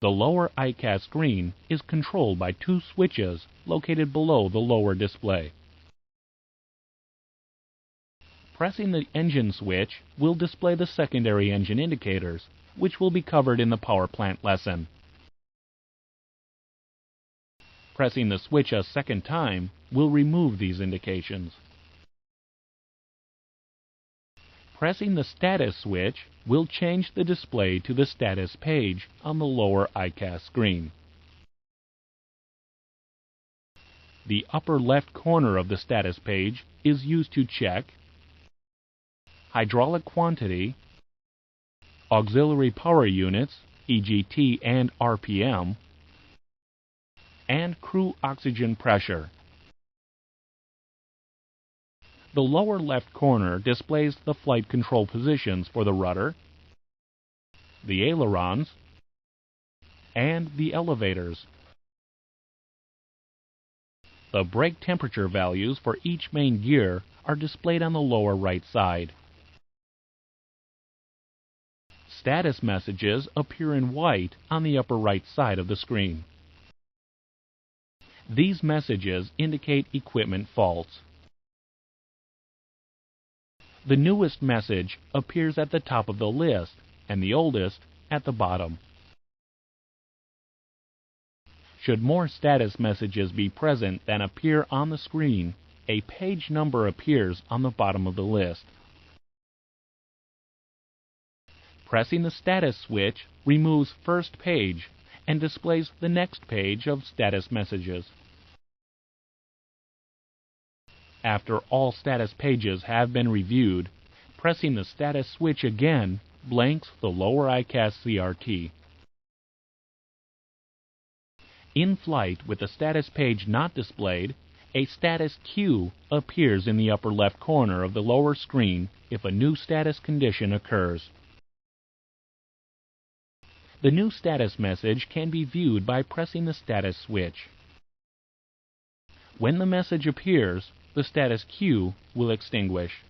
The lower EICAS screen is controlled by two switches located below the lower display. Pressing the engine switch will display the secondary engine indicators, which will be covered in the power plant lesson. Pressing the switch a second time will remove these indications. Pressing the status switch will change the display to the status page on the lower EICAS screen. The upper left corner of the status page is used to check hydraulic quantity, auxiliary power units, EGT and RPM, and crew oxygen pressure. The lower left corner displays the flight control positions for the rudder, the ailerons, and the elevators. The brake temperature values for each main gear are displayed on the lower right side. Status messages appear in white on the upper right side of the screen. These messages indicate equipment faults. The newest message appears at the top of the list and the oldest at the bottom. Should more status messages be present than appear on the screen, a page number appears on the bottom of the list. Pressing the status switch removes first page and displays the next page of status messages. After all status pages have been reviewed, pressing the status switch again blanks the lower EICAS CRT. In flight with the status page not displayed, a status cue appears in the upper left corner of the lower screen if a new status condition occurs. The new status message can be viewed by pressing the status switch. When the message appears, the status cue will extinguish.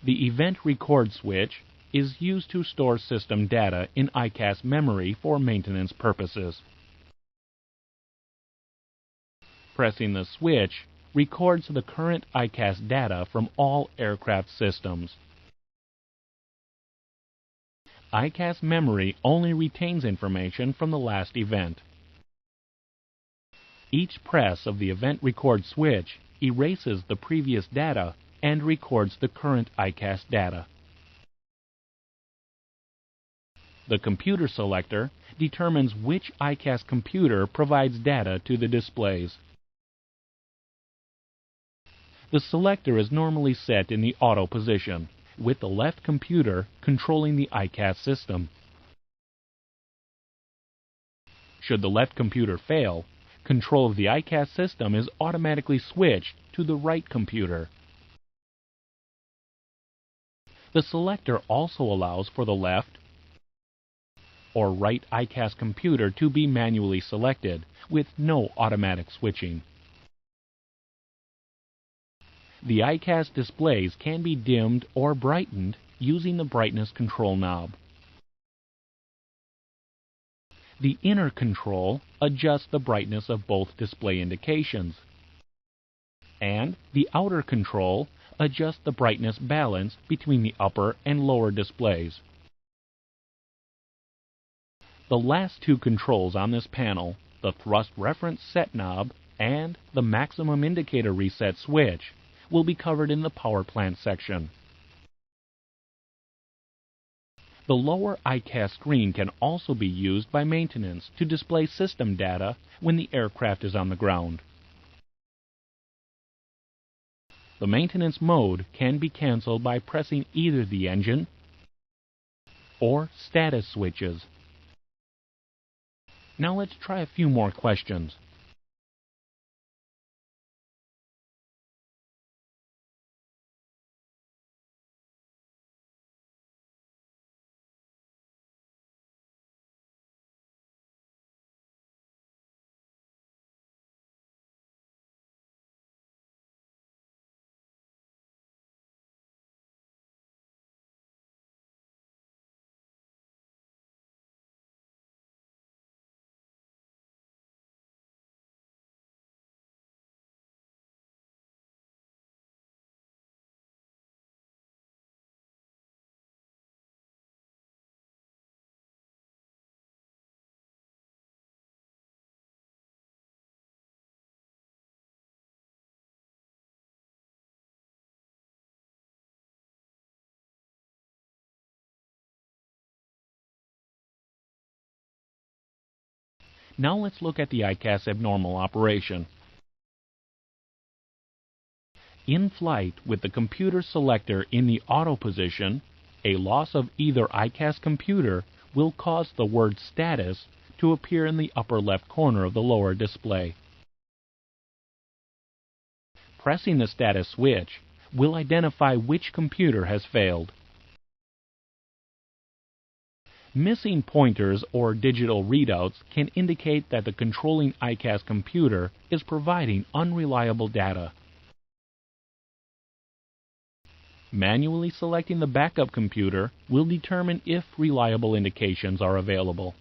The event record switch is used to store system data in EICAS memory for maintenance purposes. Pressing the switch records the current EICAS data from all aircraft systems. EICAS memory only retains information from the last event. Each press of the event record switch erases the previous data and records the current EICAS data. The computer selector determines which EICAS computer provides data to the displays. The selector is normally set in the auto position, with the left computer controlling the EICAS system. Should the left computer fail, control of the EICAS system is automatically switched to the right computer. The selector also allows for the left or right EICAS computer to be manually selected, with no automatic switching. The EICAS displays can be dimmed or brightened using the brightness control knob. The inner control adjusts the brightness of both display indications, and the outer control adjusts the brightness balance between the upper and lower displays. The last two controls on this panel, the thrust reference set knob and the maximum indicator reset switch, will be covered in the power plant section. The lower EICAS screen can also be used by maintenance to display system data when the aircraft is on the ground. The maintenance mode can be canceled by pressing either the engine or status switches. Now let's try a few more questions. Now let's look at the EICAS abnormal operation. In flight with the computer selector in the auto position, a loss of either EICAS computer will cause the word status to appear in the upper left corner of the lower display. Pressing the status switch will identify which computer has failed. Missing pointers or digital readouts can indicate that the controlling EICAS computer is providing unreliable data. Manually selecting the backup computer will determine if reliable indications are available.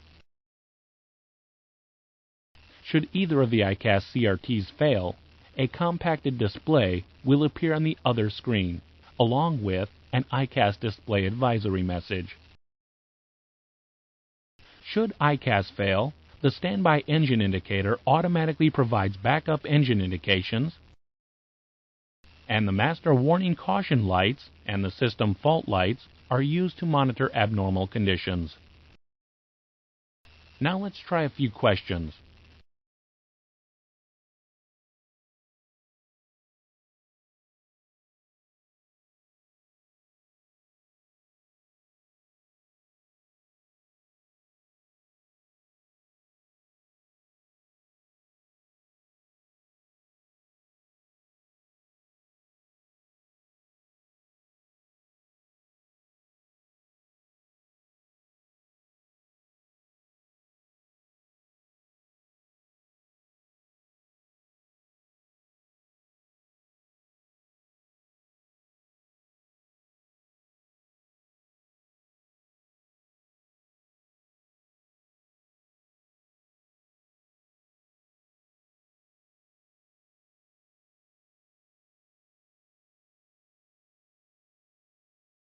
Should either of the EICAS CRTs fail, a compacted display will appear on the other screen, along with an EICAS display advisory message. Should EICAS fail, the standby engine indicator automatically provides backup engine indications, and the master warning caution lights and the system fault lights are used to monitor abnormal conditions. Now let's try a few questions.